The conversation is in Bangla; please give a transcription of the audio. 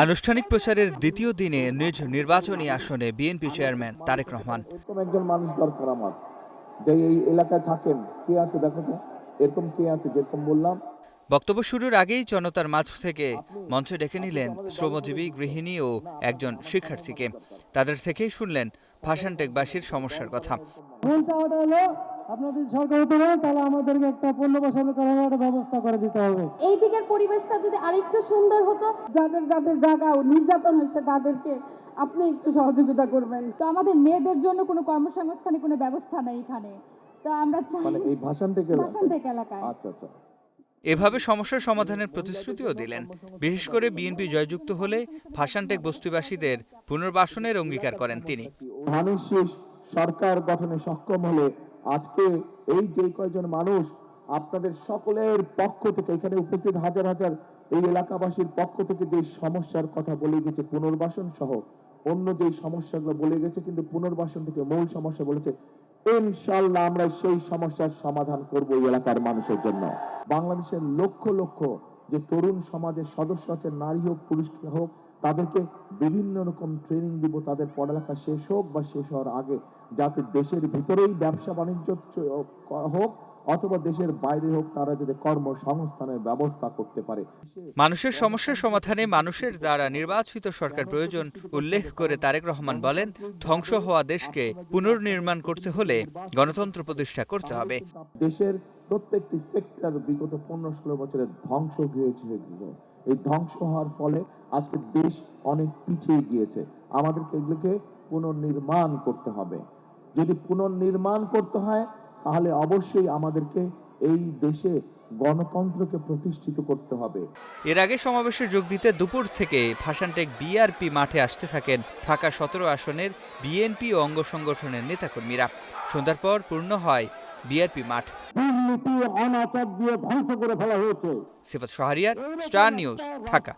আনুষ্ঠানিক প্রচারের দ্বিতীয় দিনে নিজ নির্বাচনী আসনে বিএনপি চেয়ারম্যান তারেক রহমান। এরকম একজন মানুষ দরকার আমার, যে এই এলাকায় থাকেন। কে আছে দেখো তো, এরকম কে আছে? যেরকম বললাম, বক্তব্য শুরুর আগেই জনতার মাঝ থেকে মঞ্চে ডেকে নিলেন শ্রমজীবী, গৃহিণী ও একজন শিক্ষার্থীকে। তাদের থেকেই শুনলেন ভাষানটেকবাসীর সমস্যার কথা। মূল চাওয়াটা হলো আপনাদের সরকার হতে পারে, তাহলে আমাদেরকে একটা পণ্য বসানো করার একটা ব্যবস্থা করে দিতে হবে। এই দিকের পরিবেশটা যদি আরেকটু সুন্দর হতো, যাদের যাদের জায়গা নির্যাতন হয়েছে তাদেরকে আপনি একটু সহযোগিতা করবেন। তো আমাদের মেয়েদের জন্য কোনো কর্মসংস্থানের কোনো ব্যবস্থা নেই এখানে। তো আমরা চাই মানে এই ভাষানটেক এলাকায়। আচ্ছা আচ্ছা। এভাবে সমস্যার সমাধানের প্রতিশ্রুতিও দিলেন। বিশেষ করে বিএনপি জয়যুক্ত হলে ভাষানটেক বস্তিবাসীদের পুনর্বাসনের অঙ্গীকার করেন তিনি। ধানের সরকার গঠনে সক্ষম হলে আজকে এই যে কয়জন মানুষ আপনাদের সকলের পক্ষ থেকে, এখানে উপস্থিত হাজার হাজার এই এলাকাবাসীর পক্ষ থেকে যে সমস্যার কথা বলে গেছে, পুনর্বাসন সহ অন্য যে সমস্যাগুলো বলে গেছে, কিন্তু পুনর্বাসন থেকে মূল সমস্যা বলেছে, ইনশাআল্লাহ আমরা সেই সমস্যার সমাধান করব এই এলাকার মানুষের জন্য। বাংলাদেশের লক্ষ লক্ষ যে তরুণ সমাজের সদস্য আছে, নারী হোক পুরুষ হোক, তাদেরকে বিভিন্ন রকম ট্রেনিং দিব, তাদের পড়ালেখা শেষ হোক বা শেষ হওয়ার আগে, যাতে দেশের ভিতরেই ব্যবসা বাণিজ্য হোক অথবা দেশের বাইরে হোক, তারা যাতে কর্মসংস্থানের ব্যবস্থা করতে পারে। মানুষের সমস্যার সমাধানে মানুষের দ্বারা নির্বাচিত সরকার প্রয়োজন উল্লেখ করে তারেক রহমান বলেন, ধ্বংস হওয়া দেশকে পুনর্নির্মাণ করতে হলে গণতন্ত্র প্রতিষ্ঠা করতে হবে। দেশের প্রত্যেকটি সেক্টর বিগত 15-16 বছরে ধ্বংস হয়েছিল। এই ধ্বংস হওয়ার ফলে আজকে দেশ অনেক পিছিয়ে গিয়েছে। আমাদেরকে এগুলোকে পুনর্নির্মাণ করতে হবে। যদি পুনর্নির্মাণ করতে হয়, তাহলে অবশ্যই আমাদেরকে এই দেশে গণতন্ত্রকে প্রতিষ্ঠিত করতে হবে। এর আগে সমাবেশে যোগ দিতে দুপুর থেকে ভাষানটেক বিআরপি মাঠে আসতে থাকেন ঢাকা 17 আসনের বিএনপি ও অঙ্গ সংগঠনের নেতাকর্মীরা। সন্ধ্যার পর পূর্ণ হয় বিআরপি মাঠ। দুর্নীতি অনাচার দিয়ে ধ্বংস করে ফেলা হয়েছে। সিফাত শাহরিয়ার, স্টার নিউজ, ঢাকা।